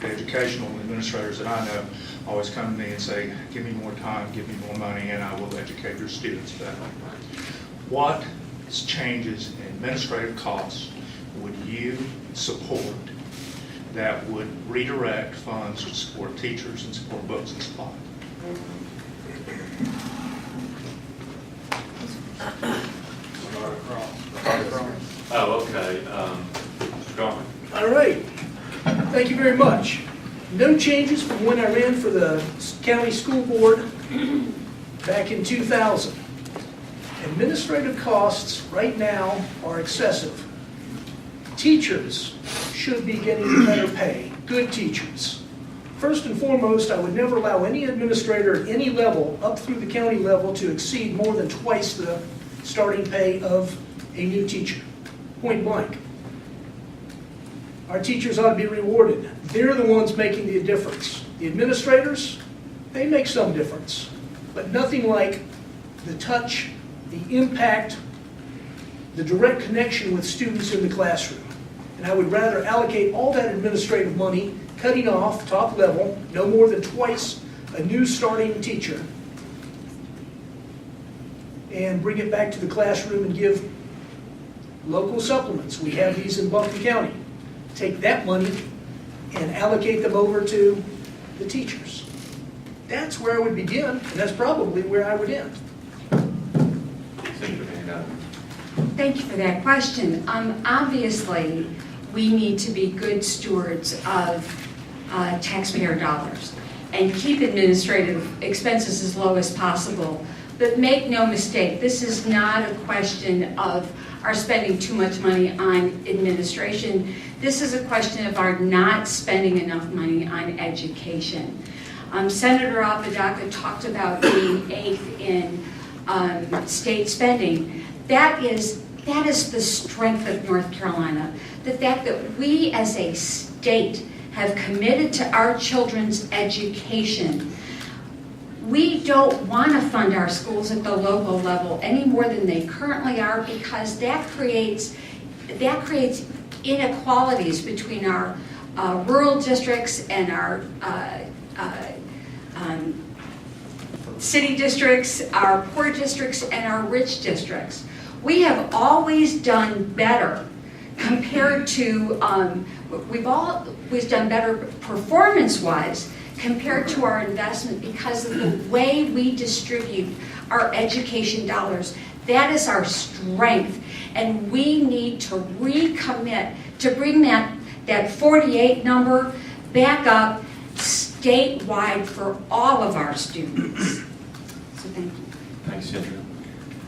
educational administrators that I know always come to me and say, give me more time, give me more money, and I will educate your students better. What changes in administrative costs would you support that would redirect funds to support teachers and support books and supplies? Oh, okay. Mr. Garman. All right. Thank you very much. No changes from when I ran for the county school board back in 2000. Administrative costs right now are excessive. Teachers should be getting better pay, good teachers. First and foremost, I would never allow any administrator at any level, up through the county level, to exceed more than twice the starting pay of a new teacher, point blank. Our teachers ought to be rewarded. They're the ones making the difference. The administrators, they make some difference, but nothing like the touch, the impact, the direct connection with students in the classroom. And I would rather allocate all that administrative money, cutting off top level, no more than twice a new starting teacher, and bring it back to the classroom and give local supplements. We have these in Buncombe County. Take that money and allocate them over to the teachers. That's where I would begin, and that's probably where I would end. Thank you for that question. Obviously, we need to be good stewards of taxpayer dollars and keep administrative expenses as low as possible. But make no mistake, this is not a question of our spending too much money on administration. This is a question of our not spending enough money on education. Senator Apodaca talked about being eighth in state spending. That is the strength of North Carolina. The fact that we as a state have committed to our children's education. We don't want to fund our schools at the local level any more than they currently are, because that creates inequalities between our rural districts and our city districts, our poor districts, and our rich districts. We have always done better compared to, we've always done better performance-wise compared to our investment because of the way we distribute our education dollars. That is our strength, and we need to recommit to bring that 48 number back up statewide for all of our students. So thank you. Thanks, Cynthia.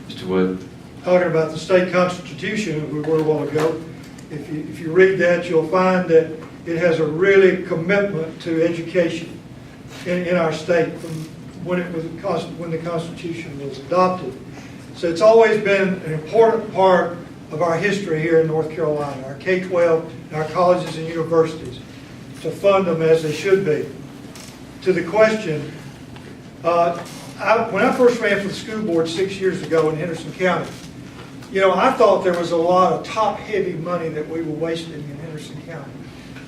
Mr. Wood. Talking about the state constitution, we were a while ago, if you read that, you'll find that it has a really commitment to education in our state from when the Constitution was adopted. So it's always been an important part of our history here in North Carolina, our K-12, and our colleges and universities, to fund them as they should be. to the question, when I first ran for the school board 6 years ago in Henderson County, you know, I thought there was a lot of top-heavy money that we were wasting in Henderson County.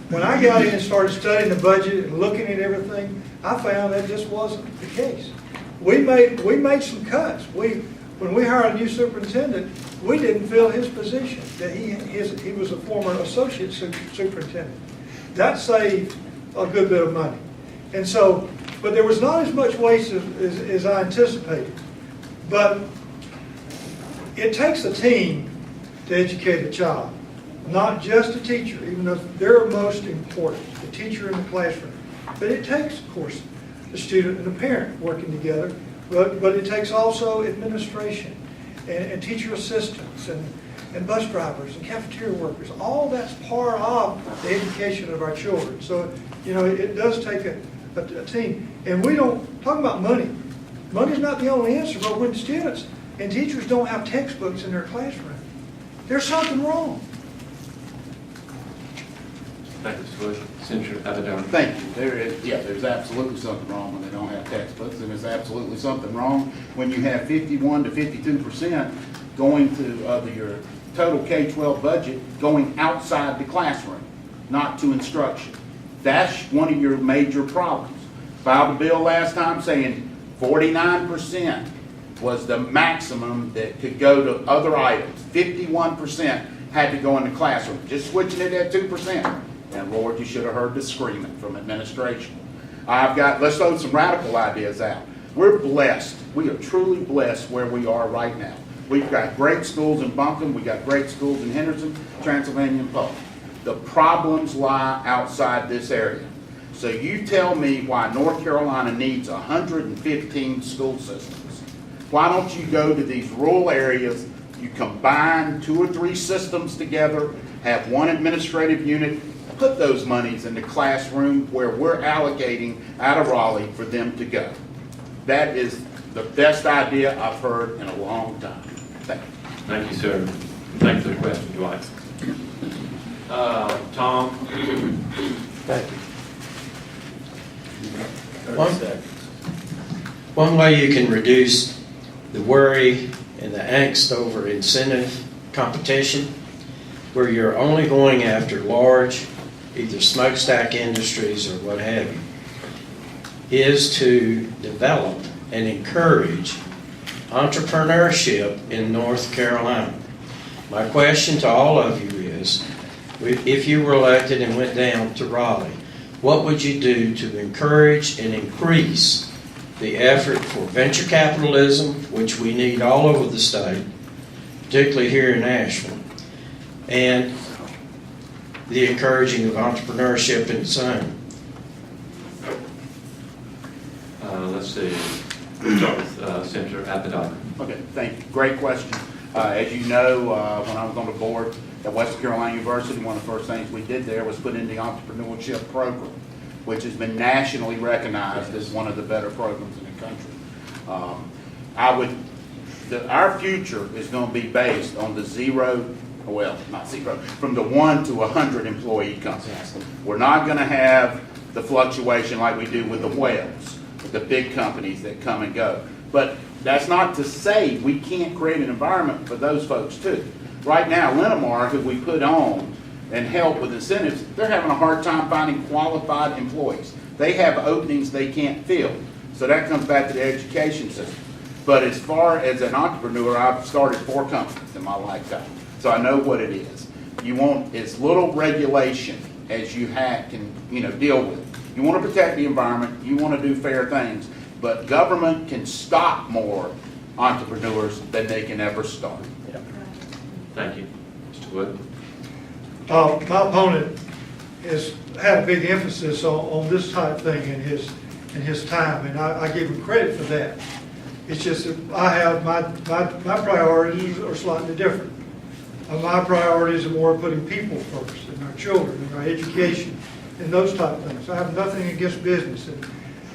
When I got in and started studying the budget and looking at everything, I found that just wasn't the case. We made some cuts. When we hired a new superintendent, we didn't fill his position. That he was a former associate superintendent. That saved a good bit of money. And so, but there was not as much waste as I anticipated. But it takes a team to educate a child, not just a teacher, even though they're most important, the teacher in the classroom. But it takes, of course, the student and the parent working together, but it takes also administration and teacher assistants and bus drivers and cafeteria workers. All that's part of the education of our children. So, you know, it does take a team. And we don't talk about money. Money's not the only answer, but when students and teachers don't have textbooks in their classroom, there's something wrong. Thank you, Mr. Bush. Senator Abbott. Thank you. There's absolutely something wrong when they don't have textbooks, and there's absolutely something wrong when you have 51 to 52% going to your total K-12 budget going outside the classroom, not to instruction. That's one of your major problems. Filed a bill last time saying 49% was the maximum that could go to other items. 51% had to go in the classroom. Just switching it at 2%. And Lord, you should have heard the screaming from administration. Let's throw some radical ideas out. We're blessed. We are truly blessed where we are right now. We've got great schools in Buncombe. We've got great schools in Henderson, Transylvania, and Polk. The problems lie outside this area. So you tell me why North Carolina needs 115 school systems. Why don't you go to these rural areas, you combine 2 or 3 systems together, have one administrative unit, put those monies in the classroom where we're allocating out of Raleigh for them to go. That is the best idea I've heard in a long time. Thank you. Thank you, sir. Thank you for the question, Dwight. Tom? Thank you. One way you can reduce the worry and the angst over incentive competition, where you're only going after large, either smokestack industries or what have you, is to develop and encourage entrepreneurship in North Carolina. My question to all of you is, if you were elected and went down to Raleigh, what would you do to encourage and increase the effort for venture capitalism, which we need all over the state, particularly here in Asheville, and the encouraging of entrepreneurship in its own? Let's see. We'll start with Senator Apodaca. Okay, thank you. Great question. As you know, when I was on the board at Western Carolina University, one of the first things we did there was put in the entrepreneurship program, which has been nationally recognized as one of the better programs in the country. Our future is going to be based on the from the 1 to 100 employee companies. We're not going to have the fluctuation like we do with the whales, the big companies that come and go. But that's not to say we can't create an environment for those folks too. Right now, Linamar, who we put on and help with incentives, they're having a hard time finding qualified employees. They have openings they can't fill. So that comes back to the education system. But as far as an entrepreneur, I've started 4 companies in my lifetime. So I know what it is. You want as little regulation as you can deal with. You want to protect the environment. You want to do fair things. But government can stop more entrepreneurs than they can ever start. Thank you. Mr. Wood? My opponent has had a big emphasis on this type thing in his time, and I give him credit for that. It's just that I have my priorities are slightly different. My priorities are more putting people first, and our children, and our education, and those type of things. I have nothing against business,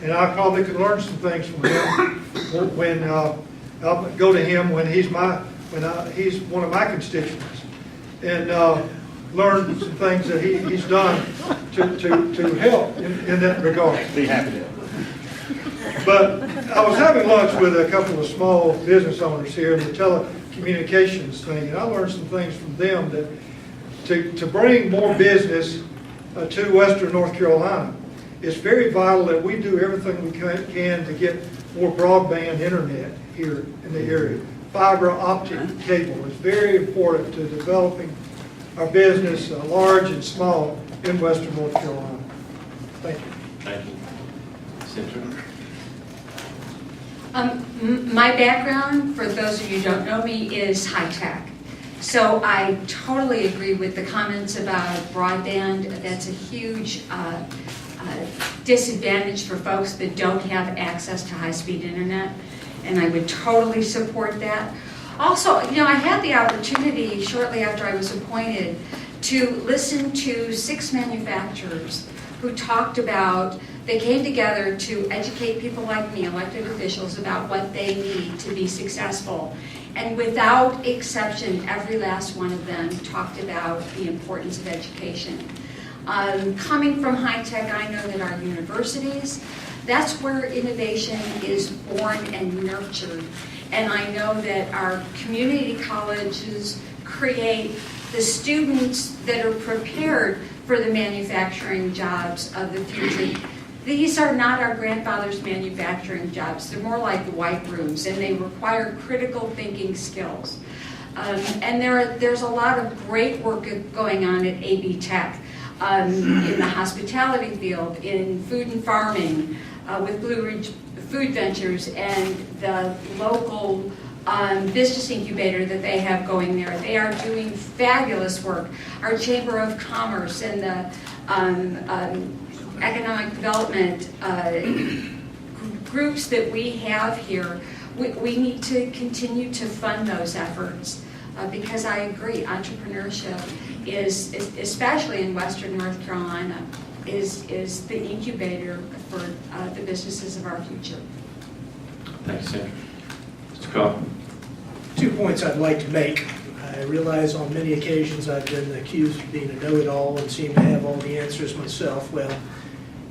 and I probably could learn some things from him when I'll go to him when he's one of my constituents, and learn some things that he's done to help in that regard. Be happy to. But I was having lunch with a couple of small business owners here in the telecommunications thing, and I learned some things from them that to bring more business to Western North Carolina, it's very vital that we do everything we can to get more broadband internet here in the area. Fiber optic cable is very important to developing our business, large and small, in Western North Carolina. Thank you. Thank you. Senator? My background, for those of you who don't know me, is high tech. So I totally agree with the comments about broadband. That's a huge disadvantage for folks that don't have access to high-speed internet, and I would totally support that. Also, you know, I had the opportunity shortly after I was appointed to listen to 6 manufacturers who talked about, they came together to educate people like me, elected officials, about what they need to be successful. And without exception, every last one of them talked about the importance of education. Coming from high tech, I know that our universities, that's where innovation is born and nurtured. And I know that our community colleges create the students that are prepared for the manufacturing jobs of the future. These are not our grandfather's manufacturing jobs. They're more like the white rooms, and they require critical thinking skills. And there's a lot of great work going on at AB Tech in the hospitality field, in food and farming, with Blue Ridge Food Ventures and the local business incubator that they have going there. They are doing fabulous work. Our Chamber of Commerce and the economic development groups that we have here, we need to continue to fund those efforts because I agree, entrepreneurship is, especially in Western North Carolina, is the incubator for the businesses of our future. Thank you, Senator. Mr. Cobb. 2 points I'd like to make. I realize on many occasions I've been accused of being a know-it-all and seem to have all the answers myself. Well,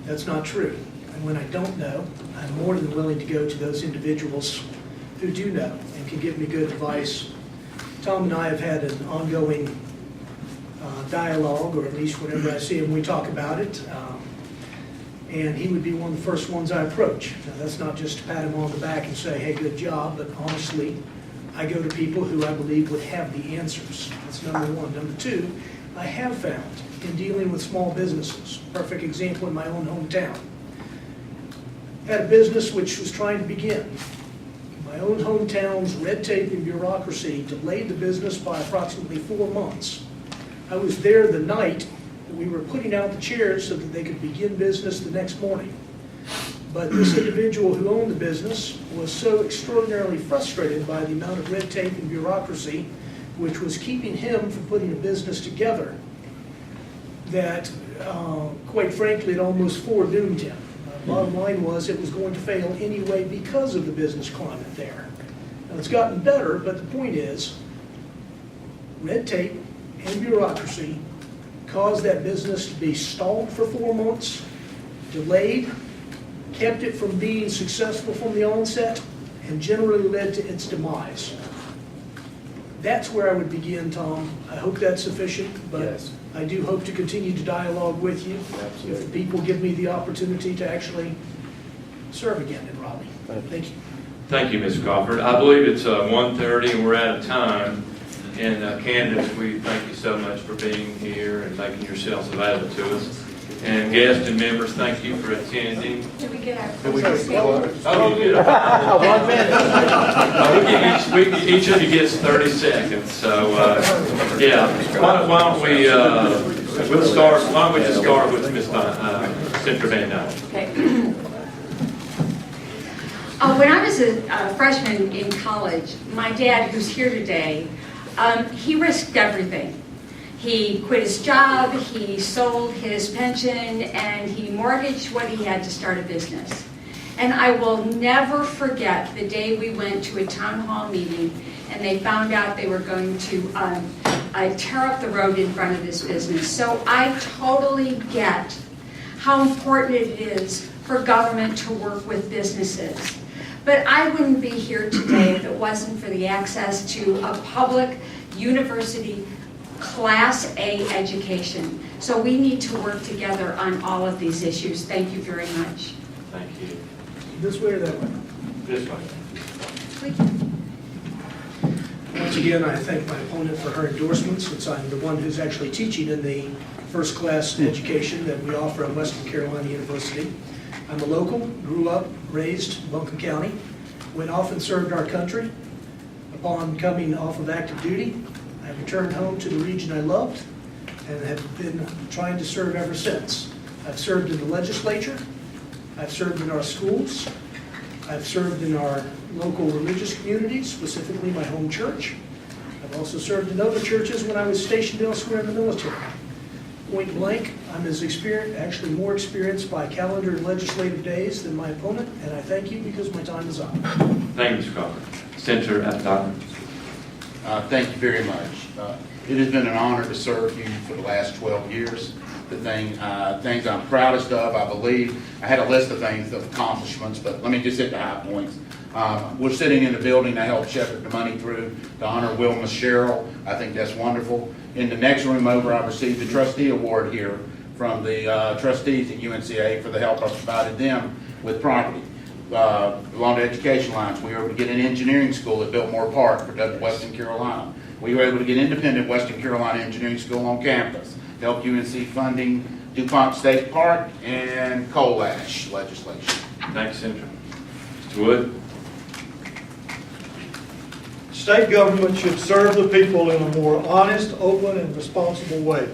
that's not true. And when I don't know, I'm more than willing to go to those individuals who do know and can give me good advice. Tom and I have had an ongoing dialogue, or at least whenever I see him, we talk about it. And he would be one of the first ones I approach. Now, that's not just to pat him on the back and say, hey, good job, but honestly, I go to people who I believe would have the answers. That's number one. Number two, I have found in dealing with small businesses, perfect example in my own hometown. Had a business which was trying to begin. My own hometown's red tape and bureaucracy delayed the business by approximately 4 months. I was there the night that we were putting out the chairs so that they could begin business the next morning. But this individual who owned the business was so extraordinarily frustrated by the amount of red tape and bureaucracy which was keeping him from putting a business together that, quite frankly, it almost foredoomed him. Bottom line was it was going to fail anyway because of the business climate there. Now, it's gotten better, but the point is, red tape and bureaucracy caused that business to be stalled for 4 months, delayed, kept it from being successful from the onset, and generally led to its demise. That's where I would begin, Tom. I hope that's sufficient, but yes. I do hope to continue to dialogue with you. Absolutely. If the people give me the opportunity to actually serve again in Raleigh. Thank you. Thank you, Ms. Crawford. I believe it's 1:30 and we're out of time. And candidates, we thank you so much for being here and making yourselves available to us. And guests and members, thank you for attending. Did we get our Oh, you did. 1 minute. Each of you gets 30 seconds. So, yeah. Why don't we we'll start? Why don't we just start with Ms. Senator Van Dyne? Okay. When I was a freshman in college, my dad, who's here today, he risked everything. He quit his job, he sold his pension, and he mortgaged what he had to start a business. And I will never forget the day we went to a town hall meeting and they found out they were going to tear up the road in front of this business. So I totally get how important it is for government to work with businesses. But I wouldn't be here today if it wasn't for the access to a public university Class A education. So we need to work together on all of these issues. Thank you very much. Thank you. This way or that way? This way. Once again, I thank my opponent for her endorsement, since I'm the one who's actually teaching in the first-class education that we offer at Western Carolina University. I'm a local, grew up, raised in Buncombe County, went off and served our country. Upon coming off of active duty, I returned home to the region I loved and have been trying to serve ever since. I've served in the legislature, I've served in our schools, I've served in our local religious communities, specifically my home church. I've also served in other churches when I was stationed elsewhere in the military. Point blank, I'm as experienced, actually more experienced by calendar and legislative days than my opponent, and I thank you because my time is up. Thank you, Mr. Cocker. Senator Apodaca. Thank you very much. It has been an honor to serve you for the last 12 years. The things I'm proudest of, I believe, I had a list of things, of accomplishments, but let me just hit the high points. We're sitting in the building to help shepherd the money through to honor Wilma Sherrill. I think that's wonderful. In the next room over, I received a trustee award here from the trustees at UNCA for the help I provided them with property. Along the education lines, we were able to get an engineering school at Biltmore Park for Western Carolina. We were able to get independent Western Carolina Engineering School on campus, help UNC funding DuPont State Park and coal ash legislation. Thank you, Senator. Mr. Wood. State government should serve the people in a more honest, open, and responsible way.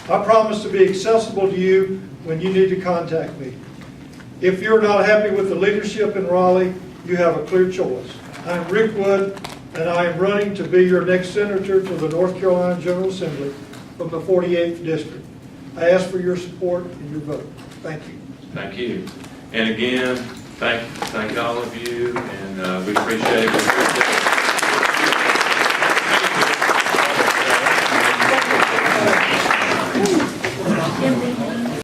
I promise to be accessible to you when you need to contact me. If you're not happy with the leadership in Raleigh, you have a clear choice. I'm Rick Wood, and I am running to be your next senator to the North Carolina General Assembly from the 48th District. I ask for your support and your vote. Thank you. Thank you. And again, thank all of you, and we appreciate it.